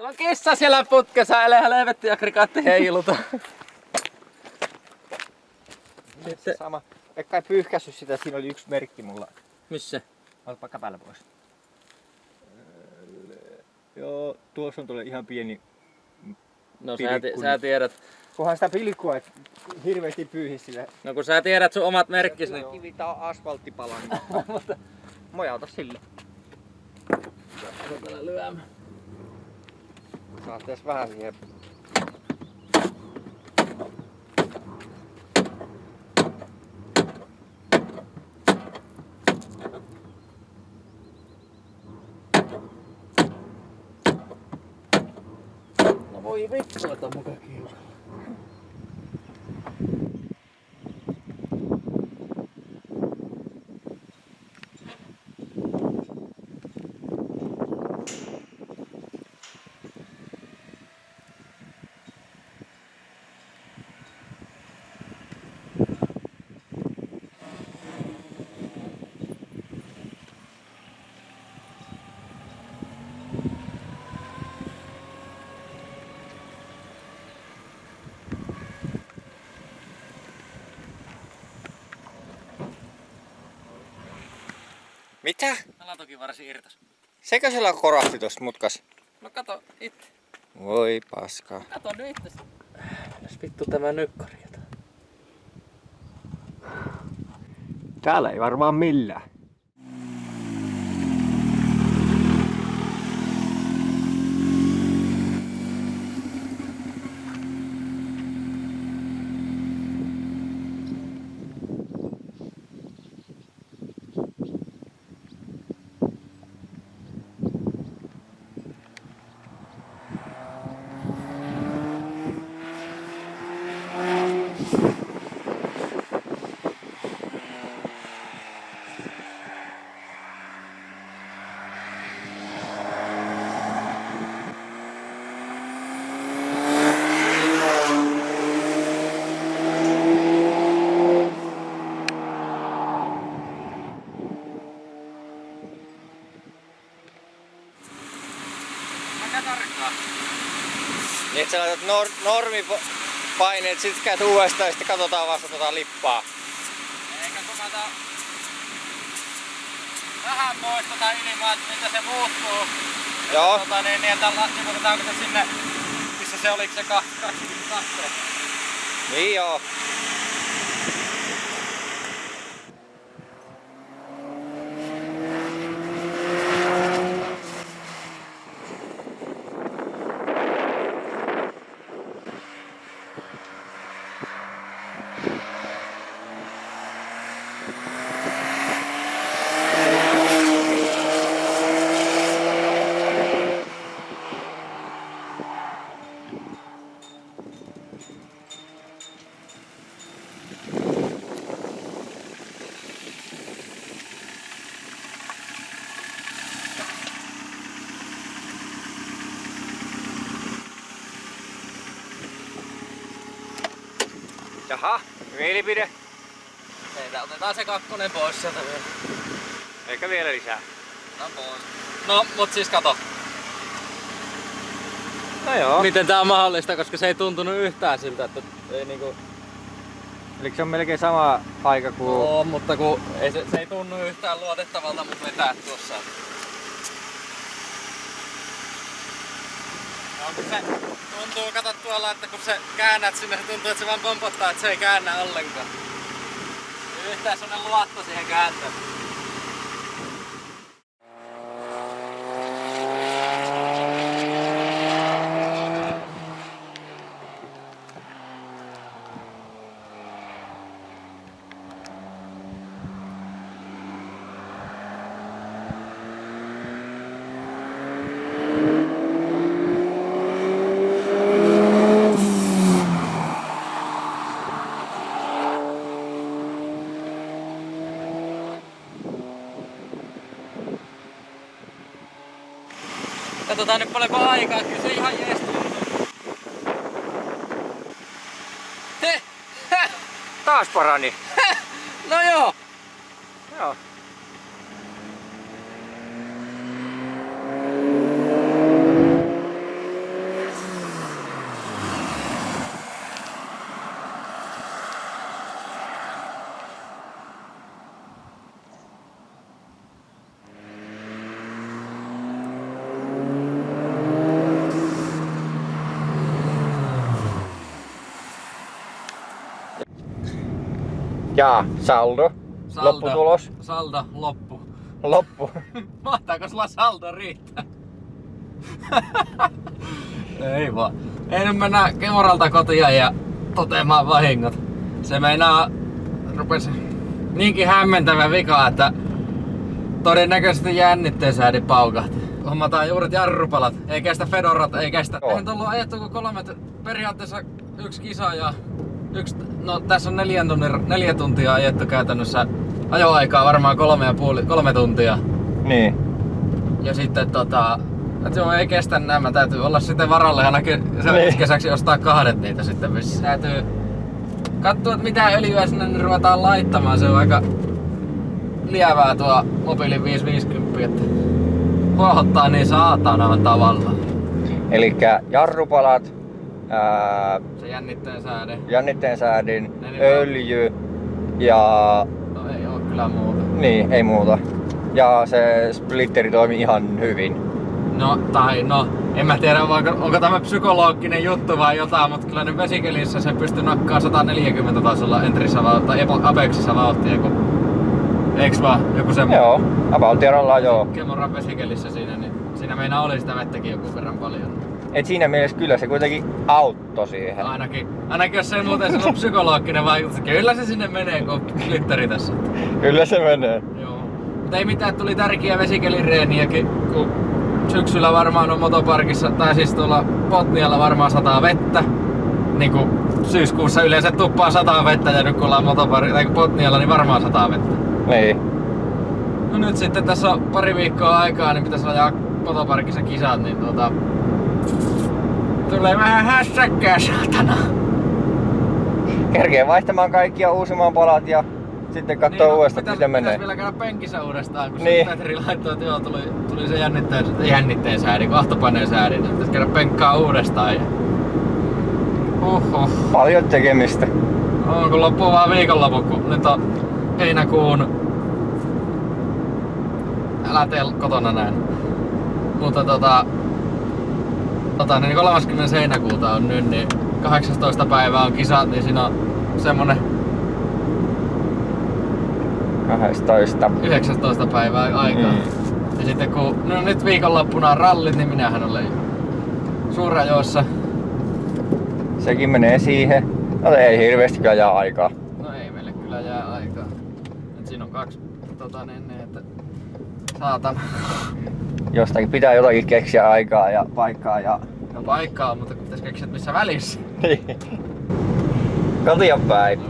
on kissa siellä putkessa, älä helvetti ja krikatti heiluta. Se sama. Pekka ei pyyhkässyt sitä, siinä oli yksi merkki mulla. Missä? Otapa käpällä pois. Joo, tuossa on tuolla ihan pieni. No sä tiedät. Kunhan sitä pilkkua et hirveesti pyyhi sille. No kun sä tiedät sun omat merkkis, niin... Kivi, tää on asfalttipalan. Mojauta sille. Täällä lyömään. Saat tässä vähän siihen. No voi vittu, että on muka kiusalla. Mitä? Alatokivarsi irtos. Sekö siellä korahti tosta mutkas? No kato itse. Voi paskaa. Kato nyt itse. Mitäs vittu tämä nykkari? Täällä ei varmaan millään. Niin et sä laitat normipaineet, sit käyt uudestaan ja sitten katsotaan vasta lippaa. Eikä kun mä vähän muistutan ilmaa, että miltä se muuttuu. Joo. Niin että tiputetaanko se sinne, missä se oliko se 22. Niin joo. Jaha, mielipide. Meitä otetaan se kakkonen pois sieltä vielä. Eikä vielä lisää. No pois. No, mut siis kato. No joo. Miten tää on mahdollista, koska se ei tuntunut yhtään siltä, että ei niinku... Eli se on melkein sama aika kuin... Oo, mutta kun ei se ei tunnu yhtään luotettavalta mut vetää tuossa. No, kun se tuntuu, kato tuolla, että kun se käännät sinne, se tuntuu, että se vaan pompottaa, että se ei käännä ollenkaan. Yhtään semmonen luotto siihen kääntöön. Katsotaan nyt paljonko aikaa, kyllä se ihan jees tuntuu. Taas parani. No joo. Joo. Ja saldo. Lopputulos. Saldo loppu. Loppu. Mahtaako sulla saldo riittää? Ei vaan. Ei nyt mennä Kemoralta kotia ja toteamaan vahingot. Se meinaa rupes niinkin hämmentävä vika, että todennäköisesti jännitteen säädi paukahti. Hommataan juuret jarrupalat, ei kestä fedorat, ei kestä. Eihän tullut ajettu kuin periaatteessa yksi kisa ja no tässä on 4 tuntia ajettu käytännössä ajoaikaa varmaan 3 tuntia. Niin. Ja sitten että joo, ei kestä nämä, täytyy olla sitten varalle ainakin niin. Kesäksi ostaa 2 niitä sitten missä. Täytyy katsoa, että mitä öljyä sinne ruvetaan laittamaan, se on aika lievää tuo mobiilin 550, että huohottaa niin saatanaan tavallaan. Elikkä jarrupalat, se jännitteen säädin, öljy ja... No ei oo kyllä muuta. Niin, ei muuta. Ja se splitteri toimii ihan hyvin. No, en mä tiedä onko tämä psykologinen juttu vai jotain, mutta kyllä nyt vesikelissä se pystyy nakkaa 140 tasolla entrissä tai Apexissa vauhtia, eiks vaan joku semmoinen? Joo, about joo. Kemoran vesikelissä siinä meinaa oli sitä vettäkin joku verran paljon. Et siinä mielessä kyllä se kuitenkin auttoi siihen. Ainakin jos se muuten se on psykologinen vaikutus, kyllä se sinne menee kun splitteri tässä. Kyllä se menee. Joo. Mutta ei mitään, tuli tärkeä vesikelireeniäkin, kun syksyllä varmaan on motoparkissa, tai siis tuolla Botnialla varmaan sataa vettä. Niinku syyskuussa yleensä tuppaa 100 vettä ja nyt kun ollaan Botnialla, niin varmaan 100 vettä. Niin. No nyt sitten tässä on pari viikkoa aikaa, niin pitäisi ajaa motoparkissa kisat, niin tulee vähän hässäkkää saatana. Kerkee vaihtamaan kaikkia uusimaan palat ja sitten katsoo uudestaan, miten menee. Pitäis vielä käydä penkissä uudestaan, kun niin. se Petri laittoi, että joo, tuli se jännitteen säädin, kahtopaineen säädin. Pitäis käydä penkkaa uudestaan. Ja... Paljon tekemistä. On, kun loppuu vaan viikonloppu, kun nyt on heinäkuun... Älä tee kotona näin. Mutta niin 30. heinäkuuta on nyt, niin 18 päivää on kisat, niin siinä on semmonen 19 päivää aikaa. Ja sitten kun nyt viikonloppuna on rallit, niin minähän olen Suurajoissa. Sekin menee siihen. No ei hirveesti kyllä jää aikaa. No ei meille kyllä jää aikaa. Et siinä on 2 että saatana. Jostakin pitää jotakin keksiä aikaa ja paikkaa ja... No paikkaa, mutta kun pitäis keksiä missä välissä. Kotia päin.